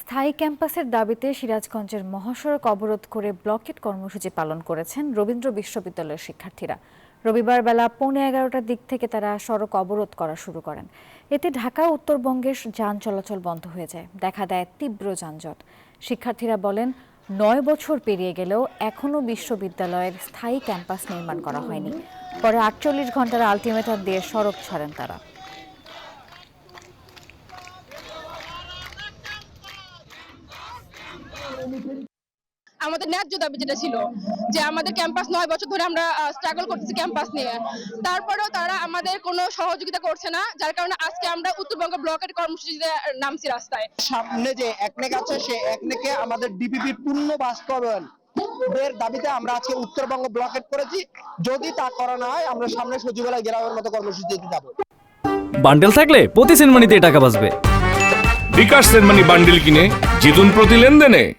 স্থায়ী ক্যাম্পাসের দাবিতে সিরাজগঞ্জের মহাসড়ক অবরোধ করে ব্লকেট কর্মসূচি পালন করেছেন রবীন্দ্র বিশ্ববিদ্যালয়ের শিক্ষার্থীরা। রবিবার বেলা 11:15টার দিক থেকে তারা সড়ক অবরোধ করা শুরু করেন। এতে ঢাকা উত্তরবঙ্গের যান চলাচল বন্ধ হয়ে যায়, দেখা দেয় তীব্র যানজট। শিক্ষার্থীরা বলেন, 9 বছর পেরিয়ে গেলেও এখনও বিশ্ববিদ্যালয়ের স্থায়ী ক্যাম্পাস নির্মাণ করা হয়নি। পরে 48 ঘন্টার আলটিমেটাম দিয়ে সড়ক ছাড়েন তারা। আমাদের ন্যায্য দাবি যেটা ছিল যে আমাদের ক্যাম্পাস 9 বছর ধরে আমরা স্ট্রাগল করতেছি ক্যাম্পাস নিয়ে, তারপরেও তারা আমাদের কোনো সহযোগিতা করছে না, যার কারণে আজকে আমরা উত্তরবঙ্গ ব্লকের কর্মসূচিতে নামছি রাস্তায়। সামনে যে একনেক আছে সেই একনেকে আমাদের ডিপিপি পূর্ণ বাস্তবায়ন এর দাবিতে আমরা আজকে উত্তরবঙ্গ ব্লকেট করেছি। যদি তা করা না হয় আমরা সামনে সচিবালয় ঘেরাওয়ের মতো কর্মসূচিতে যাব। বান্ডেল থাকলে প্রতি সেনমানিতে টাকা বাঁচবে। বিকাশ সেনমানি বান্ডেল কিনে জিতুন প্রতি লেনদেনে।